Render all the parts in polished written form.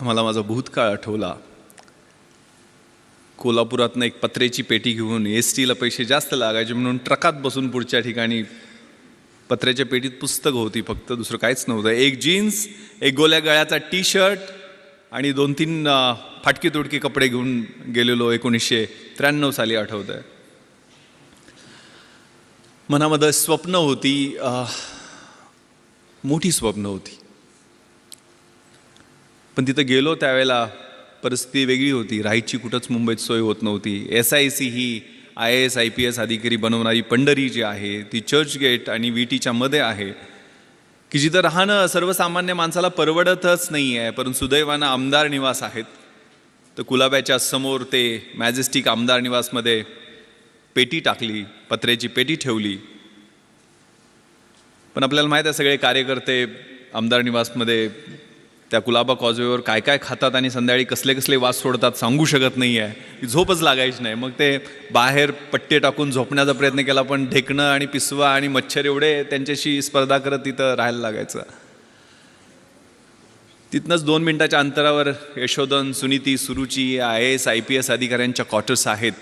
मला माझा भूतकाळ आठवला. कोल्हापुरातनं एक पत्र्याची पेटी घेऊन एसटीला पैसे जास्त लागायचे म्हणून ट्रकात बसून पुढच्या ठिकाणी पत्र्याच्या पेटीत पुस्तकं होती, फक्त दुसरं काहीच नव्हतं. एक जीन्स, एक गोल्या गळ्याचा टी शर्ट आणि 2-3 फाटकी तुटकी कपडे घेऊन गेलेलो. 1993 साली आठवतं आहे. मनामध्ये स्वप्न होती, मोठी स्वप्न होती. पण तिथं गेलो त्यावेळेला परिस्थिती वेगळी होती. राहायची कुठंच मुंबईत सोय होत नव्हती. SIC ही IAS IPS अधिकारी बनवणारी पंढरी जी आहे ती चर्चगेट आणि VTच्या मध्ये आहे, की जिथं राहणं सर्वसामान्य माणसाला परवडतच नाही आहे. परंतु सुदैवानं आमदार निवास आहेत. तर कुलाब्याच्या समोर ते मॅजेस्टिक आमदार निवासमध्ये पेटी टाकली, पत्र्याची पेटी ठेवली. पण आपल्याला माहीत आहे सगळे कार्यकर्ते आमदार निवासमध्ये त्या कुलाबा कॉजवेवर काय काय खातात आणि संध्याकाळी कसले कसले वास सोडतात सांगू शकत नाही आहे. झोपच लागायची नाही. मग ते बाहेर पट्टे टाकून झोपण्याचा प्रयत्न केला, पण ढेकणं आणि पिसवा आणि मच्छर एवढे त्यांच्याशी स्पर्धा करत तिथं राहायला लागायचं. तिथनंच 2 मिनिटाच्या अंतरावर यशोधन, सुनीती, सुरुची IAS IPS अधिकाऱ्यांच्या क्वार्टर्स आहेत.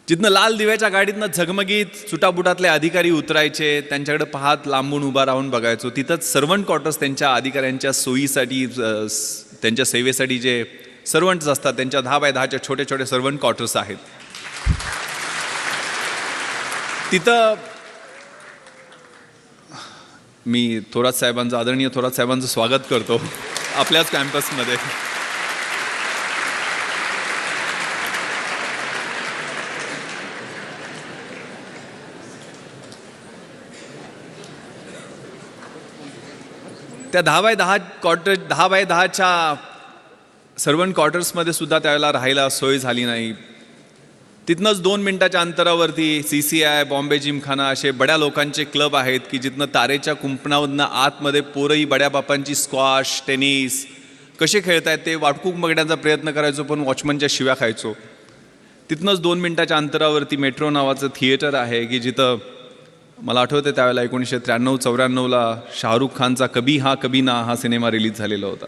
जिथनं लाल दिव्याच्या गाडीतनं झगमगीत सुटाबुटातले अधिकारी उतरायचे, त्यांच्याकडे पाहत लांबून उभा राहून बघायचो. तिथंच सर्वंट क्वार्टर्स त्यांच्या अधिकाऱ्यांच्या सोयीसाठी, त्यांच्या सेवेसाठी जे सर्वंट्स असतात त्यांच्या 10 बाय 10च्या छोटे छोटे सर्वंट क्वार्टर्स आहेत. तिथं मी थोरात साहेबांचं, आदरणीय थोरात साहेबांचं स्वागत करतो आपल्याच कॅम्पसमध्ये. त्या 10 बाय 10च्या सर्वंट क्वार्टर्समध्ये सुद्धा त्यावेळेला राहायला सोय झाली नाही. तिथनंच 2 मिनिटाच्या अंतरावरती CCI, बॉम्बे जिमखाना असे बड्या लोकांचे क्लब आहेत, की जिथनं तारेच्या कुंपणामधनं आतमध्ये पोरंही बड्या बापांची स्क्वॉश, टेनिस कसे खेळतायत ते वाटकूक बघण्याचा प्रयत्न करायचो, पण वॉचमनच्या शिव्या खायचो. तिथनंच 2 मिनिटाच्या अंतरावरती मेट्रो नावाचं थिएटर आहे, की जिथं मला आठवतं त्यावेळेला 1993-94ला शाहरुख खानचा कभी हा कभी ना हा सिनेमा रिलीज झालेला होता.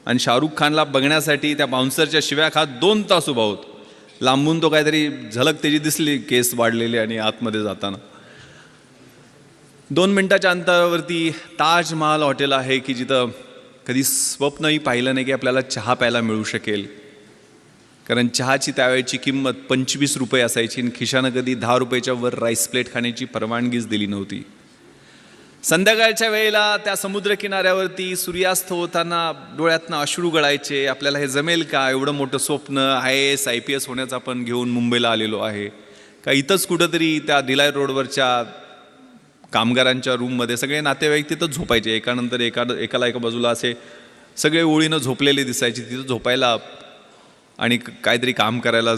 आणि शाहरुख खानला बघण्यासाठी त्या बाउन्सरच्या शिव्या खात 2 तास उभा होतो. लांबून तो काहीतरी झलक त्याची दिसली, केस वाढलेले आणि आतमध्ये जाताना. 2 मिनिटाच्या अंतरावरती ताजमहाल हॉटेल आहे, की जिथं कधी स्वप्नही पाहिलं नाही की आपल्याला चहा प्यायला मिळू शकेल. कारण चहाची त्यावेळची किंमत 25 रुपये असायची आणि खिशानं कधी 10 रुपयाच्या वर राईस प्लेट खाण्याची परवानगीच दिली नव्हती. संध्याकाळच्या वेळेला त्या समुद्रकिनाऱ्यावरती सूर्यास्त होताना डोळ्यातनं अश्रू गळायचे. आपल्याला हे जमेल का? एवढं मोठं स्वप्न IAS IPS होण्याचं आपण घेऊन मुंबईला आलेलो आहे का? इथंच कुठंतरी त्या दिलाय रोडवरच्या कामगारांच्या रूममध्ये सगळे नातेवाईक तिथंच झोपायचे. एकानंतर एकाला एका बाजूला असे सगळे ओळीनं झोपलेले दिसायचे. तिथं झोपायला आणि काहीतरी काम करायला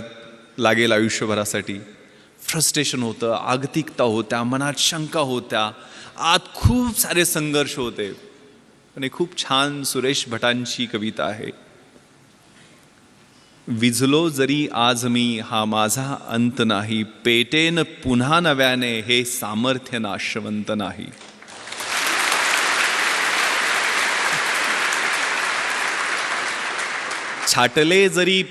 लागेल आयुष्यभरासाठी. फ्रस्ट्रेशन होतं, आगतिकता होत्या, मनात शंका होत्या, आत खूप सारे संघर्ष होते. पण एक खूप छान सुरेश भटांची कविता आहे. विझलो जरी आज मी हा माझा अंत नाही, पेटेन पुन्हा नव्याने हे सामर्थ्य नाशवंत नाही. छाटले जरी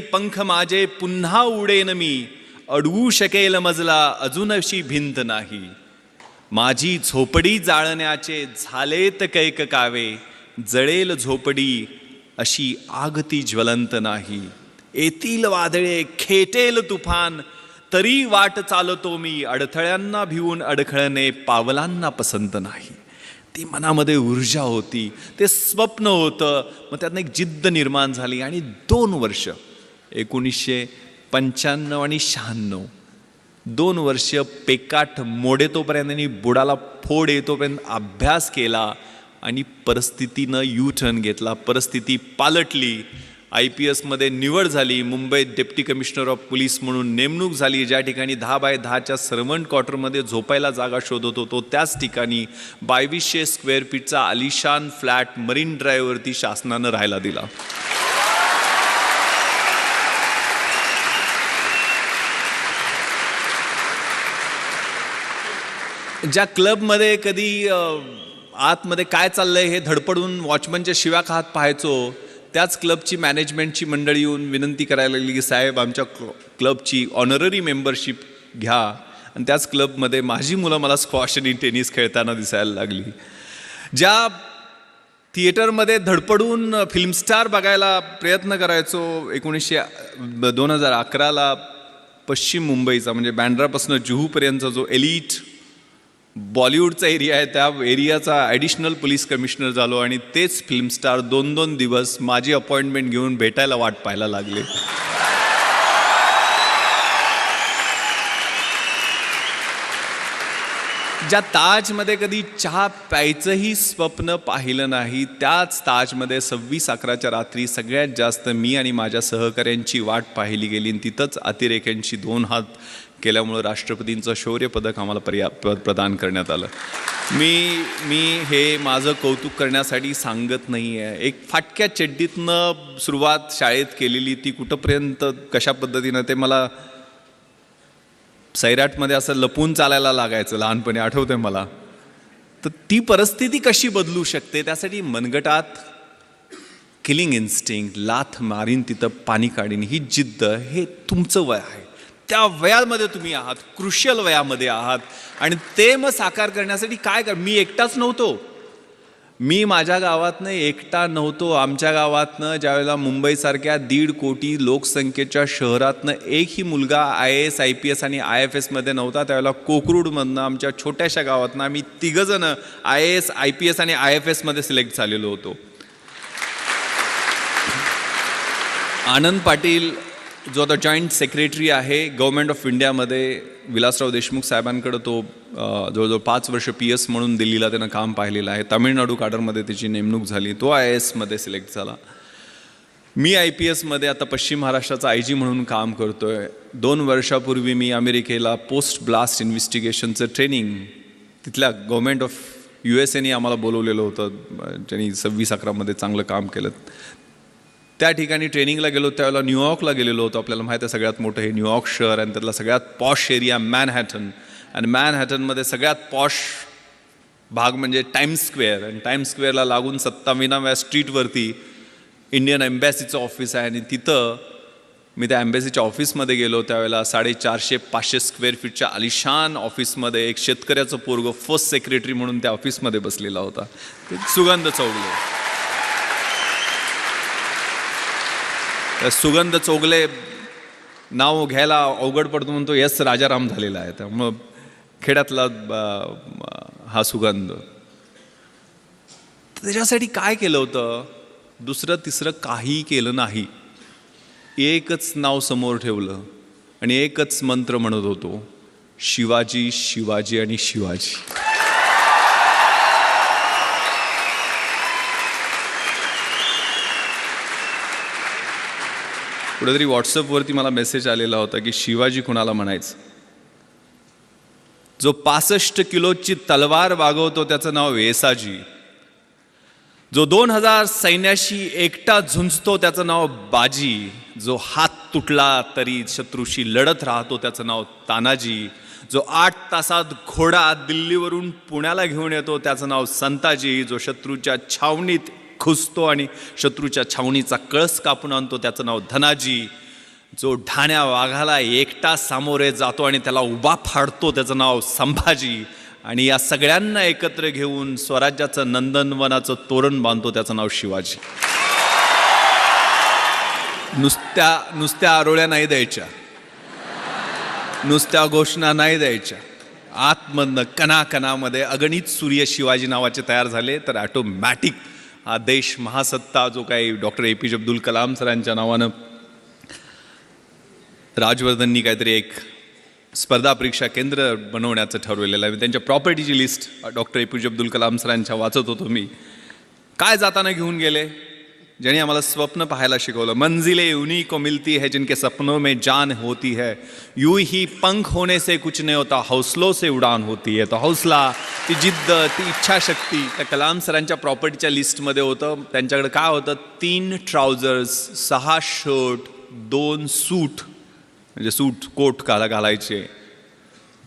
पंख माझे पुन्हा उडेन मी, अडवू शकेल मजला अजूनशी भिंत नाही. माझी झोपडी जाळण्याचे झालेत कैक कावे, जळेल झोपडी अशी आगती ज्वलंत नाही. येतील वादळे खेटेल तुफान, तरी वाट चालतो मी, अडथळ्यांना भिवून अडखळणे पावलांना पसंत नाही. ती मनामध्ये ऊर्जा होती, ते स्वप्न होतं. मग त्यातनं एक जिद्द निर्माण झाली आणि 2 वर्ष 1995 आणि 96 2 वर्ष पेकाट मोडेतोपर्यंत आणि बुडाला फोड येतोपर्यंत अभ्यास केला आणि परिस्थितीनं U-टर्न घेतला. परिस्थिती पालटली. IPSमध्ये निवड झाली. मुंबईत डेप्टी कमिशनर ऑफ पोलीस म्हणून नेमणूक झाली. ज्या ठिकाणी 10 बाय 10च्या सर्वंट क्वार्टरमध्ये झोपायला जागा शोधत होतो त्याच ठिकाणी 2200 स्क्वेअर फीटचा आलिशान फ्लॅट मरीन ड्राईव्हवरती शासनानं राहायला दिला. ज्या क्लबमध्ये कधी आतमध्ये काय चाललंय हे धडपडून वॉचमनच्या शिव्या खात पाहायचो. त्याच क्लबची मॅनेजमेंटची मंडळी येऊन विनंती करायला लागली की साहेब आमच्या क्लबची ऑनररी मेंबरशिप घ्या. आणि त्याच क्लबमध्ये माझी मुलं मला स्क्वॉश आणि टेनिस खेळताना दिसायला लागली. ज्या थिएटरमध्ये धडपडून फिल्मस्टार बघायला प्रयत्न करायचो 2011ला पश्चिम मुंबईचा म्हणजे बँड्रापासून जुहूपर्यंतचा जो एलिट बॉलिवूडचा एरिया आहे त्या एरियाचा ॲडिशनल पोलीस कमिशनर झालो आणि तेच फिल्मस्टार 2-2 दिवस माझी अपॉइंटमेंट घेऊन भेटायला वाट पाहायला लागले. ज्या ताजमध्ये कधी चहा प्यायचंही स्वप्न पाहिलं नाही त्याच ताजमध्ये 26/11च्या रात्री सगळ्यात जास्त मी आणि माझ्या सहकाऱ्यांची वाट पाहिली गेली आणि तिथंच अतिरेक्यांशी 2 हात केल्यामुळं राष्ट्रपतींचं शौर्य पदक आम्हाला प्रदान करण्यात आलं. मी हे माझं कौतुक करण्यासाठी सांगत नाही आहे. एक फाटक्या चड्डीतनं सुरुवात शाळेत केलेली ती कुठंपर्यंत कशा पद्धतीनं ते मला सैराटमध्ये असं लपून चालायला लागायचं लहानपणी आठवतंय मला. तर ती परिस्थिती कशी बदलू शकते त्यासाठी मनगटात किलिंग इन्स्टिंक्ट लाथ मारीन तिथं पाणी काढीन ही जिद्द हे तुमचं वय आहे. त्या वयामध्ये तुम्ही आहात, क्रुशियल वयामध्ये आहात आणि ते मग साकार करण्यासाठी काय मी एकटाच नव्हतो. मी माझ्या गावातनं एकटा नव्हतो. आमच्या गावातनं ज्यावेळेला मुंबईसारख्या 1.5 कोटी लोकसंख्येच्या शहरातनं एकही मुलगा IAS IPS आणि IFSमध्ये नव्हता. त्यावेळेला कोकरूडमधनं आमच्या छोट्याशा गावातनं आम्ही 3 जण IAS IPS आणि IFSमध्ये सिलेक्ट झालेलो होतो. आनंद पाटील जो आता जॉईंट सेक्रेटरी आहे गव्हर्नमेंट ऑफ इंडियामध्ये विलासराव देशमुख साहेबांकडं तो जवळजवळ 5 वर्ष PS म्हणून दिल्लीला त्यानं काम पाहिलेलं आहे. तामिळनाडू काडरमध्ये त्याची नेमणूक झाली. तो IASमध्ये सिलेक्ट झाला. मी IPSमध्ये आता पश्चिम महाराष्ट्राचा IG म्हणून काम करतोय. 2 वर्षापूर्वी मी अमेरिकेला पोस्ट ब्लास्ट इन्व्हेस्टिगेशनचं ट्रेनिंग तिथल्या गव्हर्नमेंट ऑफ USAने आम्हाला बोलवलेलं होतं. ज्यांनी 26/11मध्ये चांगलं काम केलं. त्या ठिकाणी ट्रेनिंगला गेलो त्यावेळेला न्यूयॉर्कला गेलेलो होतो. आपल्याला माहिती आहे सगळ्यात मोठं हे न्यूयॉर्क शहर आणि त्यातला सगळ्यात पॉश एरिया मॅनहॅटन आणि मॅनहॅटनमध्ये सगळ्यात पॉश भाग म्हणजे टाइम्स स्क्वेअर आणि टाइम्स स्क्वेअरला लागून 27व्या स्ट्रीटवरती इंडियन एम्बॅसीचं ऑफिस आहे आणि तिथं मी त्या एम्बॅसीच्या ऑफिसमध्ये गेलो त्यावेळेला 450-500 स्क्वेअर फीटच्या आलिशान ऑफिसमध्ये एक शेतकऱ्याचं पोरगं फर्स्ट सेक्रेटरी म्हणून त्या ऑफिसमध्ये बसलेला होता. सुगंध चौगले. सुगंध चौगले नाव घ्यायला अवघड पडतो म्हणतो यस राजाराम झालेला आहे. त्यामुळं खेड्यातला हा सुगंध. त्याच्यासाठी काय केलं होतं? दुसरं तिसरं काही केलं नाही. एकच नाव समोर ठेवलं आणि एकच मंत्र म्हणत होतो शिवाजी शिवाजी आणि शिवाजी. कुठेतरी व्हॉट्सअपवरती मला मेसेज आलेला होता की शिवाजी कुणाला म्हणायचं? जो 65 किलोची तलवार वागवतो त्याचं नाव वेसाजी. जो 2000 सैन्याशी एकटा झुंजतो त्याचं नाव बाजी. जो हात तुटला तरी शत्रूशी लढत राहतो त्याचं नाव तानाजी. जो 8 तासात घोडा दिल्लीवरून पुण्याला घेऊन येतो त्याचं नाव संताजी. जो शत्रूच्या छावणीत खुसतो आणि शत्रूच्या छावणीचा कळस कापून आणतो त्याचं नाव धनाजी. जो ढाण्या वाघाला एकटा सामोरे जातो आणि त्याला उभा फाडतो त्याचं नाव संभाजी. आणि या सगळ्यांना एकत्र घेऊन स्वराज्याचं नंदनवनाचं तोरण बांधतो त्याचं नाव शिवाजी. नुसत्या आरोळ्या नाही द्यायच्या, नुसत्या घोषणा नाही द्यायच्या. आतमधनं कणाकणामध्ये अगणित सूर्य शिवाजी नावाचे तयार झाले तर ऑटोमॅटिक हा देश महासत्ता जो काही डॉक्टर APJ अब्दुल कलाम सरांच्या नावानं राजवर्धननी काहीतरी एक स्पर्धा परीक्षा केंद्र बनवण्याचं ठरवलेलं आहे. त्यांच्या प्रॉपर्टीची list doctor APJ Abdul Kalam सरांच्या वाचत होतो मी. काय जाताना घेऊन गेले? ज्यांनी आम्हाला स्वप्न पाहायला शिकवलं. मंजिले उन्हीं को मिलती है जिनके सपनों में जान होती है. यूं ही पंख होने से कुछ नहीं होता, हौसलों से उडान होती है. तो हौसला, ती जिद्द, ती इच्छाशक्ती त्या कलाम सरांच्या प्रॉपर्टीच्या लिस्टमध्ये होतं. त्यांच्याकडे काय होतं? 3 ट्राउझर्स, 6 शर्ट, 2 सूट म्हणजे सूट कोट घालायचे,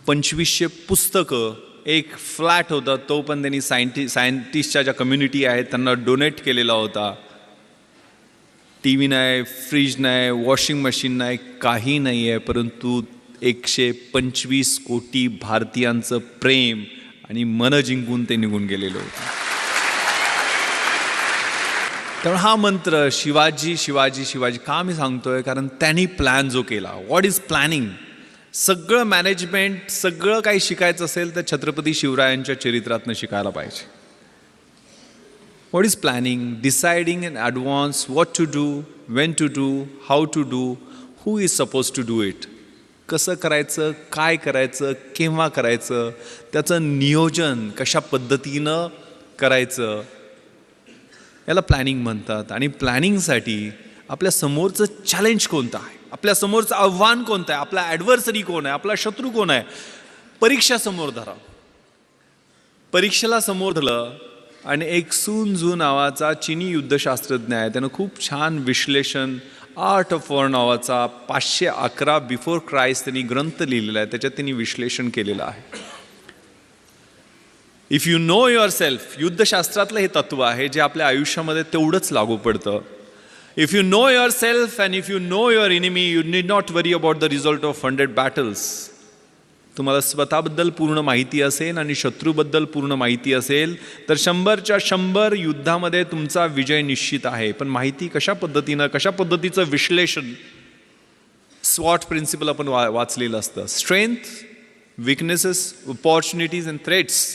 2500 पुस्तकं, एक फ्लॅट होता, तो पण त्यांनी सायंटिस्टच्या ज्या कम्युनिटी आहेत त्यांना डोनेट केलेला होता. TV नाही, फ्रीज नाही, वॉशिंग मशीन नाही, काही नाही आहे, परंतु 125 कोटी भारतीयांचं प्रेम आणि मन जिंकून ते निघून गेलेलं होतं. त्यामुळे हा मंत्र शिवाजी शिवाजी शिवाजी का मी सांगतोय, कारण त्यांनी प्लॅन जो केला. What is planning? सगळं मॅनेजमेंट, सगळं काही शिकायचं असेल तर छत्रपती शिवरायांच्या चरित्रातनं शिकायला पाहिजे. What is planning? Deciding in advance what to do, when to do, how to do, who is suppose to do it. कसं करायचं, काय करायचं, केव्हा करायचं, त्याचं नियोजन कशा पद्धतीनं करायचं, याला प्लॅनिंग म्हणतात. आणि प्लॅनिंगसाठी आपल्या समोरचं चॅलेंज कोणतं आहे, आपल्या समोरचं आव्हान कोणतं आहे, आपला ॲडव्हर्सरी कोण आहे, आपला शत्रू कोण आहे, परीक्षा समोर धरा. परीक्षेला समोर धरलं आणि एक सून झू नावाचा चिनी युद्धशास्त्रज्ञ आहे, त्यानं खूप छान विश्लेषण, आर्ट ऑफ वॉर नावाचा 511 बिफोर क्राइस्ट त्यांनी ग्रंथ लिहिलेला आहे, त्याच्यात त्यांनी विश्लेषण केलेलं आहे. If you know yourself, युद्धशास्त्रातलं हे तत्व आहे जे आपल्या आयुष्यामध्ये तेवढंच लागू पडतं. If you know yourself and if you know your enemy, you need not worry about the result of 100 battles. तुम्हाला स्वतःबद्दल पूर्ण माहिती असेल आणि शत्रूबद्दल पूर्ण माहिती असेल तर 100च्या 100 युद्धामध्ये तुमचा विजय निश्चित आहे. पण माहिती कशा पद्धतीचं विश्लेषण, स्वॉट प्रिन्सिपल आपण वाचलेलं असतं. Strength, weaknesses, opportunities and threats.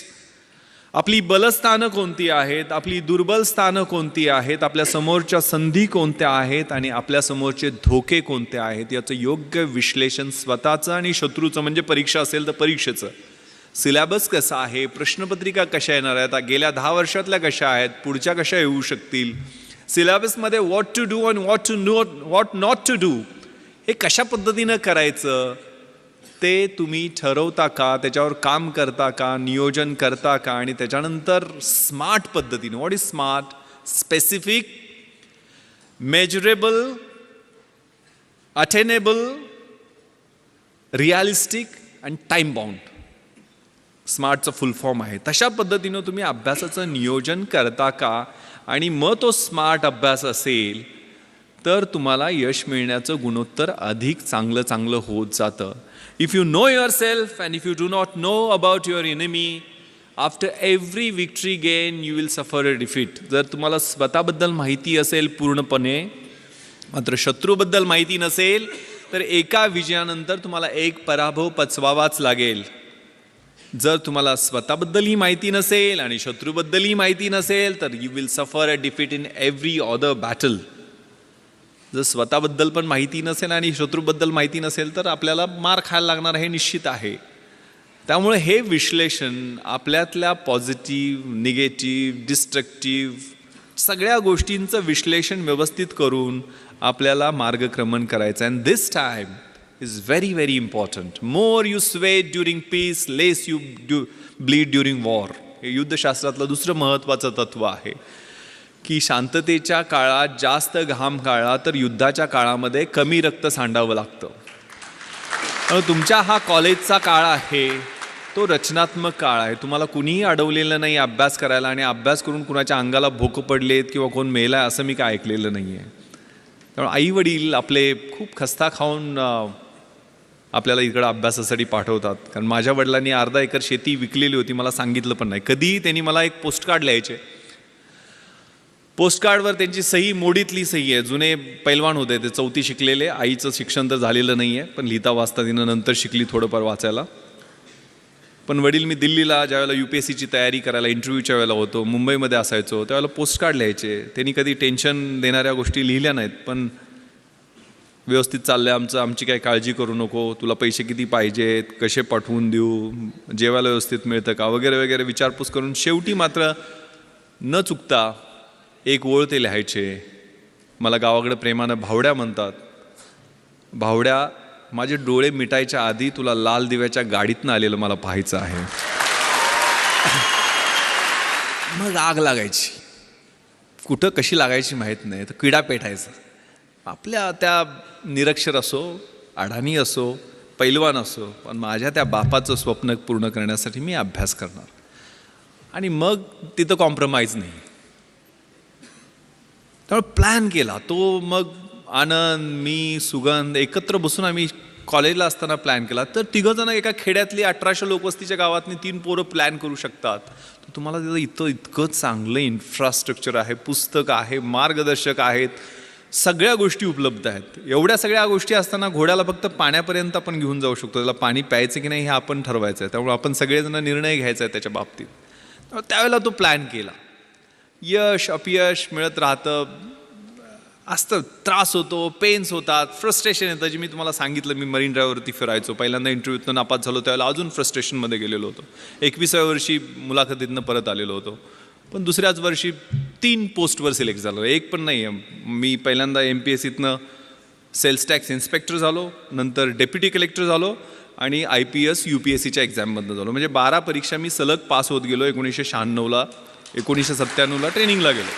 आपली बलस्थानं कोणती आहेत, आपली दुर्बल स्थानं कोणती आहेत, आपल्या समोरच्या संधी कोणत्या आहेत आणि आपल्या समोरचे धोके कोणते आहेत, याचं योग्य विश्लेषण स्वतःचं आणि शत्रूचं, म्हणजे परीक्षा असेल तर परीक्षेचं. सिलेबस कसा आहे, प्रश्नपत्रिका कशा येणार आहेत, गेल्या 10 वर्षातल्या कशा आहेत, पुढच्या कशा येऊ शकतील, सिलेबसमध्ये व्हॉट टू डू आणि व्हॉट नॉट टू डू, हे कशा पद्धतीनं करायचं ते तुम्ही ठरवता का, त्याच्यावर काम करता का, नियोजन करता का. आणि त्याच्यानंतर स्मार्ट पद्धतीने, what is smart? Specific, measurable, attainable, realistic and time bound. स्मार्टचं फुल फॉर्म आहे. तशा पद्धतीनं तुम्ही अभ्यासाचं नियोजन करता का, आणि मग तो स्मार्ट अभ्यास असेल तर तुम्हाला यश मिळण्याचं गुणोत्तर अधिक चांगलं होत जातं. If you know yourself and if you do not know about your enemy, after every victory gain you will suffer a defeat. जर तुम्हाला स्वतःबद्दल माहिती असेल पूर्णपणे, मात्र शत्रूबद्दल माहिती नसेल तर एका विजयानंतर तुम्हाला एक पराभव पचवावाच लागेल. जर तुम्हाला स्वतःबद्दलही माहिती नसेल आणि शत्रूबद्दलही माहिती नसेल तर you will suffer a defeat in every other battle. जर स्वतःबद्दल पण माहिती नसेल आणि शत्रूबद्दल माहिती नसेल तर आपल्याला मार खायला लागणार हे निश्चित आहे. त्यामुळे हे विश्लेषण आपल्यातल्या पॉझिटिव्ह, निगेटिव्ह, डिस्ट्रक्टिव्ह सगळ्या गोष्टींचं विश्लेषण व्यवस्थित करून आपल्याला मार्गक्रमण करायचं आहे. And this time is very very important. More you sweat during peace, less you bleed during war. हे युद्धशास्त्रातलं दुसरं महत्त्वाचं तत्व आहे की शांततेच्या काळात जास्त घाम गाळला तर युद्धाच्या काळामध्ये कमी रक्त सांडावं लागतं. तुमच्या हा कॉलेजचा काळ आहे, तो रचनात्मक काळ आहे. तुम्हाला कुणीही अडवलेलं नाही अभ्यास करायला, आणि अभ्यास करून कुणाच्या अंगाला भोकं पडलेत किंवा कोण मेलाय असं मी काय ऐकलेलं नाही आहे. त्यामुळे आई वडील आपले खूप खस्ता खाऊन आपल्याला इकडं अभ्यासासाठी पाठवतात. कारण माझ्या वडिलांनी अर्धा एकर शेती विकलेली होती, मला सांगितलं पण नाही. कधी त्यांनी मला एक पोस्टकार्ड लिहायचे, पोस्टकार्डवर त्यांची सही मोडीतली सही आहे. जुने पैलवान होते ते, 4थी शिकलेले. आईचं शिक्षण तर झालेलं नाही आहे, पण लिहिता वाचता तिनं नंतर शिकली थोडंफार वाचायला. पण वडील, मी दिल्लीला ज्यावेळेला UPSCची तयारी करायला इंटरव्ह्यूच्या वेळेला होतो, मुंबईमध्ये असायचो, त्यावेळेला पोस्टकार्ड लिहायचे. त्यांनी कधी टेन्शन देणाऱ्या गोष्टी लिहिल्या नाहीत, पण व्यवस्थित चाललंय आमची काही काळजी करू नको, तुला पैसे किती पाहिजेत, कसे पाठवून देऊ, जेवायला व्यवस्थित मिळतं का, वगैरे वगैरे विचारपूस करून शेवटी मात्र न चुकता एक ओळ ते लिहायचे. मला गावाकडे प्रेमानं भावड्या म्हणतात. भावड्या, माझे डोळे मिटायच्या आधी तुला लाल दिव्याच्या गाडीतनं आलेलं मला पाहायचं आहे. मग आग लागायची, कुठं कशी लागायची माहीत नाही, तर किडा पेटायचा. आपल्या त्या निरक्षर असो, अडाणी असो, पैलवान असो, पण माझ्या त्या बापाचं स्वप्न पूर्ण करण्यासाठी मी अभ्यास करणार. आणि मग तिथं कॉम्प्रोमाइज नाही. त्यामुळे प्लॅन केला तो. मग आनंद, मी, सुगंध एकत्र बसून आम्ही कॉलेजला असताना प्लॅन केला. तर तिघंजण एका खेड्यातली 1800 लोकवस्तीच्या गावातनी 3 पोरं प्लॅन करू शकतात. तर तुम्हाला तिथं इतकं चांगलं इन्फ्रास्ट्रक्चर आहे, पुस्तक आहे, मार्गदर्शक आहेत, सगळ्या गोष्टी उपलब्ध आहेत. एवढ्या सगळ्या गोष्टी असताना घोड्याला फक्त पाण्यापर्यंत आपण घेऊन जाऊ शकतो. त्याला पाणी प्यायचं की नाही हे आपण ठरवायचं आहे. त्यामुळे आपण सगळेजण निर्णय घ्यायचा आहे त्याच्या बाबतीत. त्यावेळेला तो प्लॅन केला. यश अपयश मिळत राहतं, असतं, त्रास होतो, पेन्स होतात, फ्रस्ट्रेशन येतं. जे मी तुम्हाला सांगितलं, मी मरीन ड्राईव्हवरती फिरायचो, पहिल्यांदा इंटरव्ह्यूतनं नापास झालो त्यावेळेला अजून फ्रस्ट्रेशनमध्ये गेलेलो होतो. 21व्या वर्षी मुलाखतीतनं परत आलेलो होतो. पण दुसऱ्याच वर्षी 3 पोस्टवर सिलेक्ट झालो, एक पण नाही आहे. मी पहिल्यांदा MPSCतनं सेल्स टॅक्स इन्स्पेक्टर झालो, नंतर डेप्युटी कलेक्टर झालो आणि IPS UPSCच्या एक्झाममधनं झालो. म्हणजे 12 परीक्षा मी सलग पास होत गेलो. 1996ला 1997ला ट्रेनिंगला गेलो.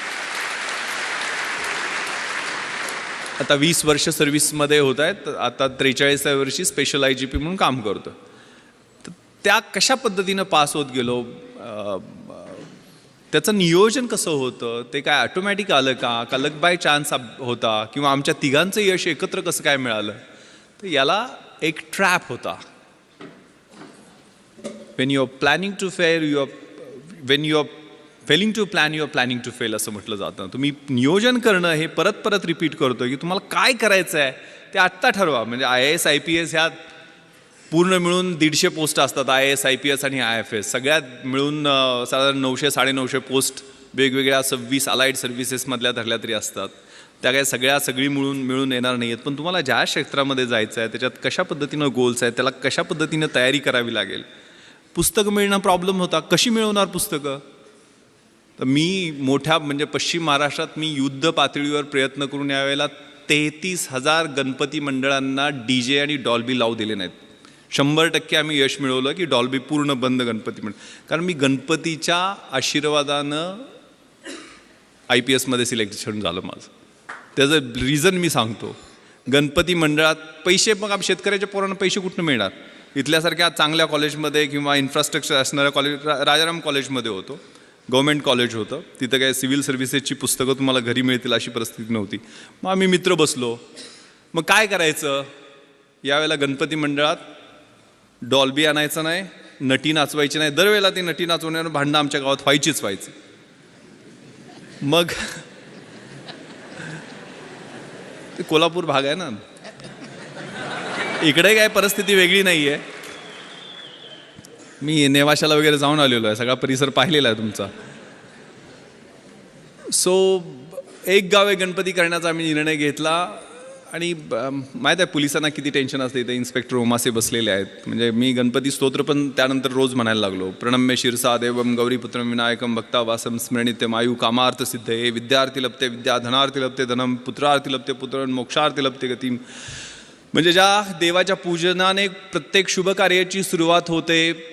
आता 20 वर्ष सर्व्हिसमध्ये होत आहेत. आता 43व्या वर्षी स्पेशल IGP म्हणून काम करतो. तर त्या कशा पद्धतीनं पास होत गेलो, त्याचं नियोजन कसं होतं, ते काय ऑटोमॅटिक आलं का लक बाय चान्स होता, किंवा आमच्या तिघांचं यश एकत्र कसं काय मिळालं, तर याला एक ट्रॅप होता. When you are planning to fail when you are failing to plan you are planning to fail असं म्हटलं जातं. तुम्ही नियोजन करणं हे परत परत रिपीट करतो की तुम्हाला काय करायचं आहे ते आत्ता ठरवा. म्हणजे IAS IPS ह्या पूर्ण मिळून 150 पोस्ट असतात. IAS IPS आणि IFS सगळ्यात मिळून साधारण 900-950 पोस्ट वेगवेगळ्या 26 अलाइड सर्व्हिसेसमधल्या धरल्या तरी असतात. त्या काय सगळी मिळून येणार नाही आहेत. पण तुम्हाला ज्या क्षेत्रामध्ये जायचं आहे त्याच्यात कशा पद्धतीनं गोल्स आहेत, त्याला कशा पद्धतीनं तयारी करावी लागेल. पुस्तकं मिळणं प्रॉब्लेम होता. कशी मिळवणार पुस्तकं. तर मी मोठ्या म्हणजे पश्चिम महाराष्ट्रात मी युद्ध पातळीवर प्रयत्न करून यावेळेला 33,000 गणपती मंडळांना DJ आणि डॉल्बी लावू दिले नाहीत. 100% आम्ही यश मिळवलं की डॉल्बी पूर्ण बंद गणपती मंडळ. कारण मी गणपतीच्या आशीर्वादानं IPSमध्ये सिलेक्शन झालं माझं. त्याचं रिझन मी सांगतो. गणपती मंडळात पैसे, मग आम्ही शेतकऱ्याच्या पोरांना पैसे कुठून मिळणार. इथल्यासारख्या चांगल्या कॉलेजमध्ये किंवा इन्फ्रास्ट्रक्चर असणाऱ्या कॉलेज, राजाराम कॉलेजमध्ये होतो, गव्हर्मेंट कॉलेज होतं. तिथं काय सिव्हिल सर्व्हिसेसची पुस्तकं तुम्हाला घरी मिळतील अशी परिस्थिती नव्हती. मग आम्ही मित्र बसलो. मग काय करायचं, यावेळेला गणपती मंडळात डॉल्बी आणायचं नाही, नटी नाचवायची नाही. दरवेळेला ती नटी नाचवण्यावर भांडणं आमच्या गावात व्हायची. मग ते कोल्हापूर भाग आहे ना, इकडे काय परिस्थिती वेगळी नाही आहे. मी नेवाशाला वगैरे जाऊन आलेलो आहे, सगळा परिसर पाहिलेला आहे तुमचा. सो एक गावे गणपती करण्याचा आम्ही निर्णय घेतला. आणि माहीत आहे पोलिसांना किती टेन्शन असते. इथे इन्स्पेक्टर ओमासे बसलेले आहेत. म्हणजे मी गणपती स्तोत्र पण त्यानंतर रोज म्हणायला लागलो. प्रणम्य शिरसा देवम गौरीपुत्रम विनायकम भक्तावासम स्मरणित्यम आयु कामार्थ सिद्धये विद्यार्थी लभते विद्या धनार्थी लभते धनम पुत्रार्थी लभते पुत्र मोक्षार्थी लभते गतिम. म्हणजे ज्या देवाच्या पूजनाने प्रत्येक शुभ कार्याची सुरुवात होते,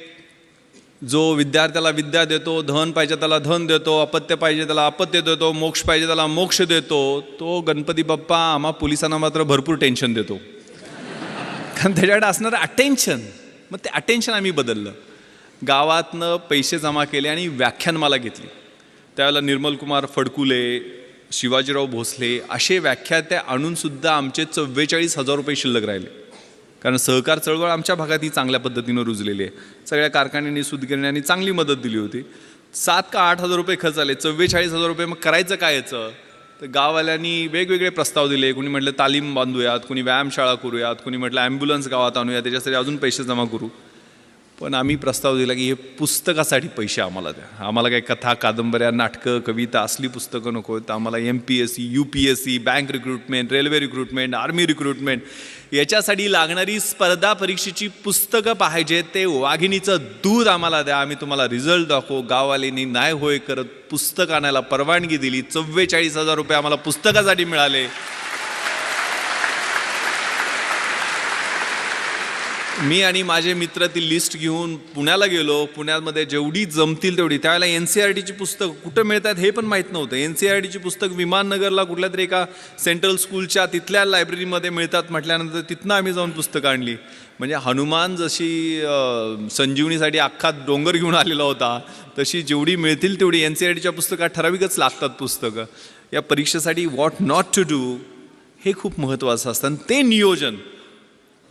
जो विद्यार्थ्याला विद्या देतो, धन पाहिजे त्याला धन देतो, अपत्य पाहिजे त्याला अपत्य देतो, मोक्ष पाहिजे त्याला मोक्ष देतो, तो गणपती बाप्पा आम्हा पोलिसांना मात्र भरपूर टेन्शन देतो. कारण त्याच्याकडे असणारं अटेन्शन. मग ते अटेन्शन आम्ही बदललं. गावातनं पैसे जमा केले आणि व्याख्यानमाला घेतली. त्यावेळेला निर्मल कुमार फडकुले, शिवाजीराव भोसले असे व्याख्याते आणूनसुद्धा आमचे 44,000 रुपये शिल्लक राहिले. कारण सहकार चळवळ आमच्या भागात ही चांगल्या पद्धतीनं रुजलेली आहे. सगळ्या कारखान्यांनी सूतगिरण्यांनी चांगली मदत दिली होती. 7 का 8 हजार रुपये खर्च आले. 44,000 रुपये. मग करायचं काय याचं. तर गाववाल्यांनी वेगवेगळे प्रस्ताव दिले. कोणी म्हटलं तालीम बांधूयात, कोणी व्यायामशाळा करूयात, कोणी म्हटलं ॲम्ब्युलन्स गावात आणूया, त्याच्यासाठी अजून पैसे जमा करू. पण आम्ही प्रस्ताव दिला की हे पुस्तकासाठी पैसे आम्हाला द्या. आम्हाला काही कथा कादंबऱ्या नाटकं कविता असली पुस्तकं नको. तर आम्हाला MPSC UPSC bank recruitment, railway recruitment, army recruitment याच्यासाठी लागणारी स्पर्धा परीक्षेची पुस्तकं पाहिजे. ते वाघिणीचं दूध आम्हाला द्या, आम्ही तुम्हाला रिझल्ट दाखवू. गाववाल्यांनी नाही होय करत पुस्तक आणायला परवानगी दिली. 44,000 रुपये आम्हाला पुस्तकासाठी मिळाले. मी आणि माझे मित्र ती लिस्ट घेऊन पुण्याला गेलो. पुण्यामध्ये जेवढी जमतील तेवढी. त्यावेळेला NCERTची पुस्तकं कुठं मिळतात हे पण माहीत नव्हतं. NCERTची पुस्तक विमाननगरला कुठल्या तरी एका सेंट्रल स्कूलच्या तिथल्या लायब्ररीमध्ये मिळतात म्हटल्यानंतर तिथनं आम्ही जाऊन पुस्तकं आणली. म्हणजे हनुमान जशी संजीवनीसाठी अख्खा डोंगर घेऊन आलेला होता, तशी जेवढी मिळतील तेवढी NCERTच्या पुस्तकात ठराविकच लागतात पुस्तकं. या परीक्षेसाठी व्हॉट नॉट टू डू हे खूप महत्त्वाचं असतं. आणि ते नियोजन,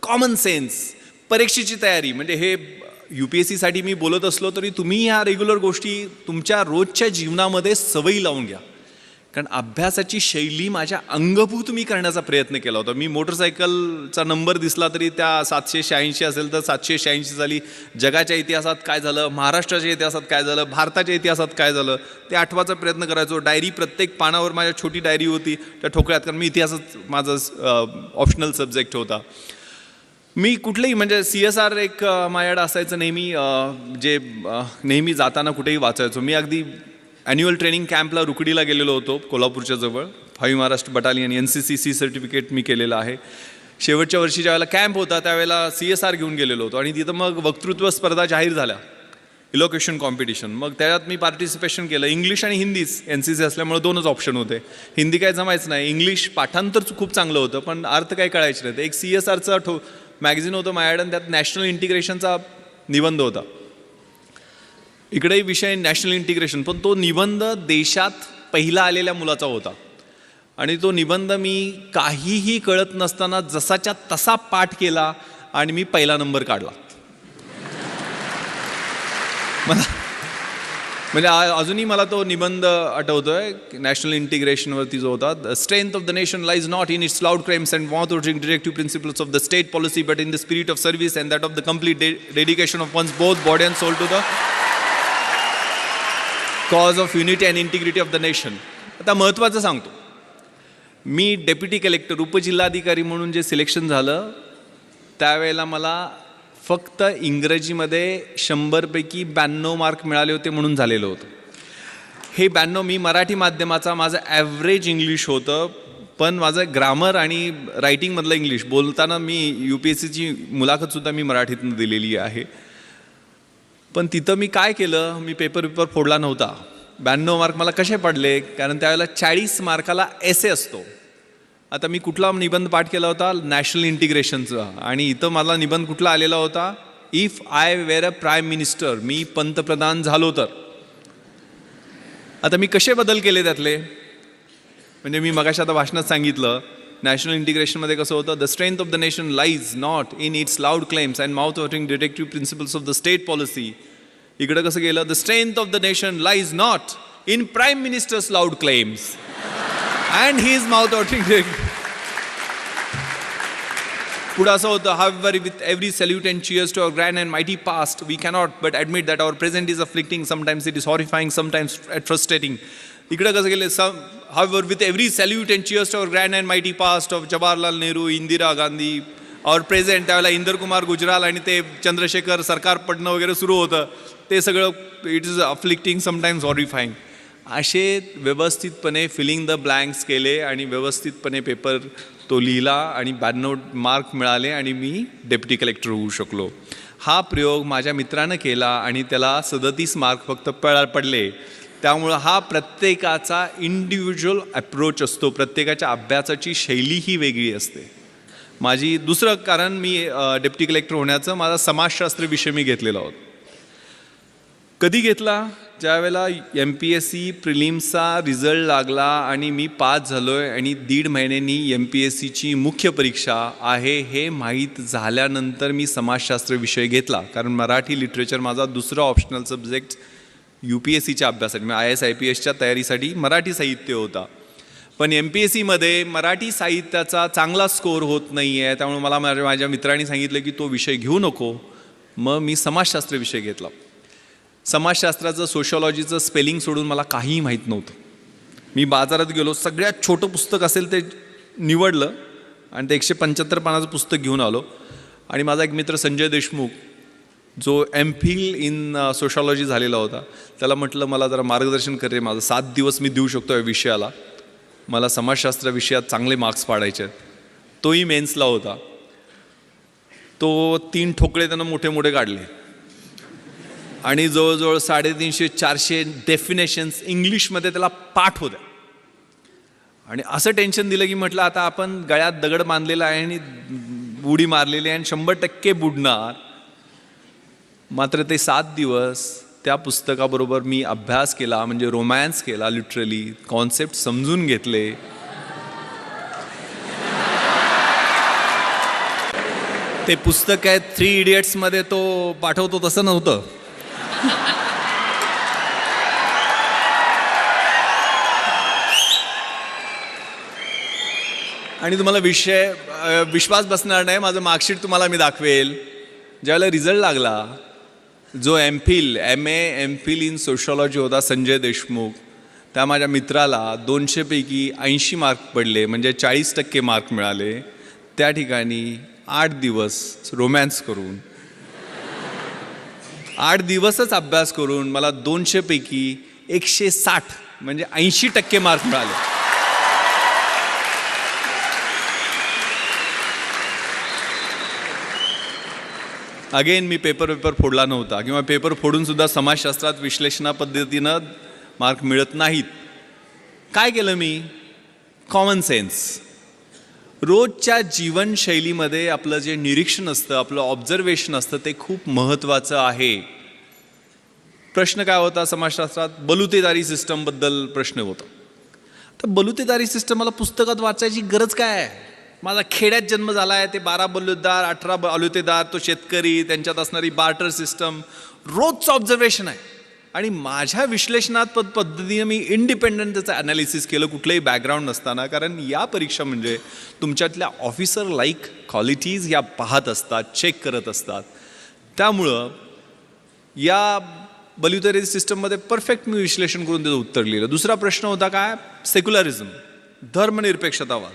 कॉमन सेन्स, परीक्षेची तयारी, म्हणजे हे UPSCसाठी मी बोलत असलो तरी तुम्ही ह्या रेग्युलर गोष्टी तुमच्या रोजच्या जीवनामध्ये सवयी लावून घ्या. कारण अभ्यासाची शैली माझ्या अंगभूत मी करण्याचा प्रयत्न केला होता. मी मोटरसायकलचा नंबर दिसला तरी त्या 786 असेल तर 786 झाली. जगाच्या इतिहासात काय झालं, महाराष्ट्राच्या इतिहासात काय झालं, भारताच्या इतिहासात काय झालं ते आठवायचा प्रयत्न करायचो. डायरी प्रत्येक पानावर माझ्या छोटी डायरी होती त्या ठोकळ्यात, कारण मी इतिहासच माझा ऑप्शनल सब्जेक्ट होता. मी कुठलेही म्हणजे CSR एक माझ्याकडे असायचं नेहमी, जे नेहमी जाताना कुठेही वाचायचो. मी अगदी ॲन्युअल ट्रेनिंग कॅम्पला रुकडीला गेलेलो होतो कोल्हापूरच्या जवळ. 5 महाराष्ट्र बटालियन NCCC सर्टिफिकेट मी केलेलं आहे. शेवटच्या वर्षी ज्यावेळेला कॅम्प होता त्यावेळेला CSR घेऊन गेलेलो होतो आणि तिथं मग वक्तृत्व स्पर्धा जाहीर झाल्या, इलोक्युशन कॉम्पिटिशन. मग त्याच्यात मी पार्टिसिपेशन केलं. इंग्लिश आणि हिंदीच, NCC असल्यामुळे 2च ऑप्शन होते. हिंदी काय जमायचं नाही, इंग्लिश पाठांतर खूप चांगलं होतं पण अर्थ काही कळायचे नाही. एक CSRचं मॅगझिन होतं माझ्याकडे आणि त्यात नॅशनल इंटिग्रेशनचा निबंध होता. इकडेही विषय नॅशनल इंटिग्रेशन, पण तो निबंध देशात पहिला आलेल्या मुलाचा होता आणि तो निबंध मी काहीही कळत नसताना जसाच्या तसा पाठ केला आणि मी पहिला नंबर काढला. म्हणजे अजूनही मला तो निबंध आठवतोय. नॅशनल इंटिग्रेशनवरती जो होता, the strength of the nation lies not in its loud claims and mouth watering directive principles of the state policy but in the spirit of service and that of the complete dedication of one's both body and soul to the cause of unity and integrity of the nation. आता महत्त्वाचं सांगतो, मी deputy collector उपजिल्हाधिकारी म्हणून जे selection झालं त्यावेळेला मला फक्त इंग्रजीमध्ये 100 पैकी 92 मार्क मिळाले होते म्हणून झालेलं होतं. हे 92 मी मराठी माध्यमाचा, माझं ॲव्हरेज इंग्लिश होतं, पण माझं ग्रामर आणि रायटिंगमधलं इंग्लिश बोलताना मी UPSCची मुलाखतसुद्धा मी मराठीतून दिलेली आहे. पण तिथं मी काय केलं, मी पेपर फोडला नव्हता. 92 मार्क मला कसे पडले, कारण त्यावेळेला 40 मार्काला एसे असतो. आता मी कुठला निबंध पाठ केला होता, नॅशनल इंटिग्रेशनचा, आणि इथं मला निबंध कुठला आलेला होता, if I were a prime minister, मी पंतप्रधान झालो तर. आता मी कसे बदल केले त्यातले, म्हणजे मी मगाशी आता भाषणात सांगितलं नॅशनल इंटिग्रेशनमध्ये कसं होतं, the strength of the nation lies not in its loud claims and mouth watering directive principles of the state policy. इकडं कसं गेलं, the strength of the nation lies not in prime ministers loud claims and he is mouth-watering. पुढं असं होतं, however with every salute and cheers to our grand and mighty past we cannot but admit that our present is afflicting, sometimes it is horrifying, sometimes frustrating. इकडं कसं गेलं, however with every salute and cheers to our grand and mighty past of Jawaharlal Nehru, Indira Gandhi, our present, त्यावेळेला इंदर कुमार गुजराल आणि ते चंद्रशेखर सरकार पडणं वगैरे सुरू होतं, ते सगळं इट इज अफ्लिक्टिंग, समटाईम्स हॉरिफाईंग. असे व्यवस्थितपणे फिलिंग द ब्लँक्स केले आणि व्यवस्थितपणे पेपर तो लिहिला आणि 92 मार्क मिळाले आणि मी डेप्युटी कलेक्टर होऊ शकलो. हा प्रयोग माझ्या मित्रानं केला आणि त्याला 37 मार्क फक्त पडले. त्यामुळं हा प्रत्येकाचा इंडिव्हिज्युअल अप्रोच असतो, प्रत्येकाच्या अभ्यासाची शैली ही वेगळी असते. माझी दुसरं कारण, मी डेप्युटी कलेक्टर होण्याचं माझा समाजशास्त्र विषय मी घेतलेला होता. कधी घेतला, ज्यावेळेला MPSC प्रिलिम्सचा रिझल्ट लागला आणि मी पास झालो आहे आणि 1.5 महिन्यांनी MPSCची मुख्य परीक्षा आहे हे माहीत झाल्यानंतर मी समाजशास्त्र विषय घेतला. कारण मराठी लिटरेचर माझा दुसरा ऑप्शनल सब्जेक्ट UPSCच्या अभ्यासासाठी, IAS IPSच्या तयारीसाठी मराठी साहित्य होता. पण MPSCमध्ये मराठी साहित्याचा चांगला स्कोअर होत नाही आहे, त्यामुळे मला माझ्या मित्रांनी सांगितलं की तो विषय घेऊ नको. मग मी समाजशास्त्र विषय घेतला. समाजशास्त्राचं, सोशॉलॉजीचं स्पेलिंग सोडून मला काहीही माहीत नव्हतं. मी बाजारात गेलो, सगळ्यात छोटं पुस्तक असेल ते निवडलं आणि ते 175 पानाचं पुस्तक घेऊन आलो. आणि माझा एक मित्र संजय देशमुख, जो MPhil इन सोशॉलॉजी झालेला होता, त्याला म्हटलं मला जरा मार्गदर्शन कर रे, माझं 7 दिवस मी देऊ शकतो या विषयाला, मला समाजशास्त्र विषयात चांगले मार्क्स पाडायचे आहेत. तोही मेन्सला होता. तो 3 ठोकळे त्यानं मोठे मोठे काढले आणि जवळजवळ 350-400 डेफिनेशन्स इंग्लिशमध्ये त्याला पाठ होत्या. आणि असं टेन्शन दिलं की म्हटलं आता आपण गळ्यात दगड बांधलेला आहे आणि उडी मारलेली आहे आणि 100% बुडणार. मात्र ते 7 दिवस त्या पुस्तकाबरोबर मी अभ्यास केला, म्हणजे रोमॅन्स केला, लिटरली कॉन्सेप्ट समजून घेतले. ते पुस्तक आहे 3 इडियट्समध्ये तो पाठवतो तसं नव्हतं. आणि तुम्हाला विश्वास बसणार नाही, माझं मार्कशीट तुम्हाला मी दाखवेल. ज्यावेळेला रिझल्ट लागला, जो MA इन सोशॉलॉजी होता संजय देशमुख, त्या माझ्या मित्राला 200 पैकी 80 मार्क पडले, म्हणजे 40% मार्क मिळाले. त्या ठिकाणी 8 दिवस रोमॅन्स करून 8 दिवसच अभ्यास करून मला 200 पैकी 160 म्हणजे 80% मार्क मिळाले. अगेन मी पेपर फोडला नव्हता किंवा पेपर फोडून सुद्धा समाजशास्त्रात विश्लेषणा पद्धतीनं मार्क मिळत नाहीत. काय केलं मी? Common sense. रोजच्या जीवनशैलीमध्ये आपलं जे निरीक्षण असतं, आपलं ऑब्झर्वेशन असतं, ते खूप महत्त्वाचं आहे. प्रश्न काय होता समाजशास्त्रात? बलुतेदारी सिस्टमबद्दल प्रश्न होता. तर बलुतेदारी सिस्टम मला पुस्तकात वाचायची गरज काय आहे? माझा खेड्यात जन्म झाला आहे, ते 12 बलुतेदार 18 बलुतेदार, तो शेतकरी, त्यांच्यात असणारी बार्टर सिस्टम, रोजचं ऑब्झर्वेशन आहे. आणि माझ्या विश्लेषणात्मक पद्धतीने मी इंडिपेंडंट त्याचं ॲनालिसिस केलं, कुठलंही बॅकग्राऊंड नसताना. कारण या परीक्षा म्हणजे तुमच्यातल्या ऑफिसर लाईक क्वालिटीज या पाहत असतात, चेक करत असतात. त्यामुळं या बलुतेदारी सिस्टममध्ये परफेक्ट मी विश्लेषण करून त्याचं उत्तर लिहिलं. दुसरा प्रश्न होता काय? सेक्युलरिझम, धर्मनिरपेक्षतावाद.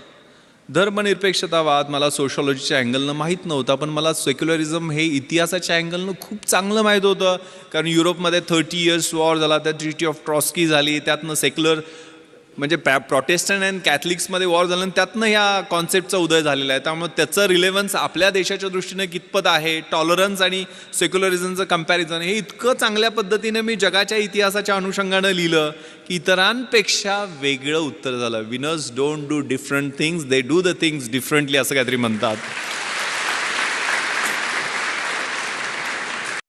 धर्मनिरपेक्षतावाद मला सोशॉलॉजीच्या अँगलनं माहीत नव्हता, पण मला सेक्युलरिझम हे इतिहासाच्या अँगलनं खूप चांगलं माहीत होतं. कारण युरोपमध्ये 30 इयर्स वॉर झाला, त्या ट्रिटी ऑफ ट्रॉस्की झाली, त्यातनं सेक्युलर म्हणजे प्रोटेस्टंट अँड कॅथलिक्समध्ये वॉर झालं, आणि त्यातनं ह्या कॉन्सेप्टचा उदय झालेला आहे. त्यामुळे त्याचं रिलेव्हन्स आपल्या देशाच्या दृष्टीने कितपत आहे, टॉलरन्स आणि सेक्युलरिझमचं कम्पॅरिझन, हे इतकं चांगल्या पद्धतीने मी जगाच्या इतिहासाच्या अनुषंगानं लिहिलं की इतरांपेक्षा वेगळं उत्तर झालं. Winners don't do different things, they do the things differently, असं काहीतरी म्हणतात.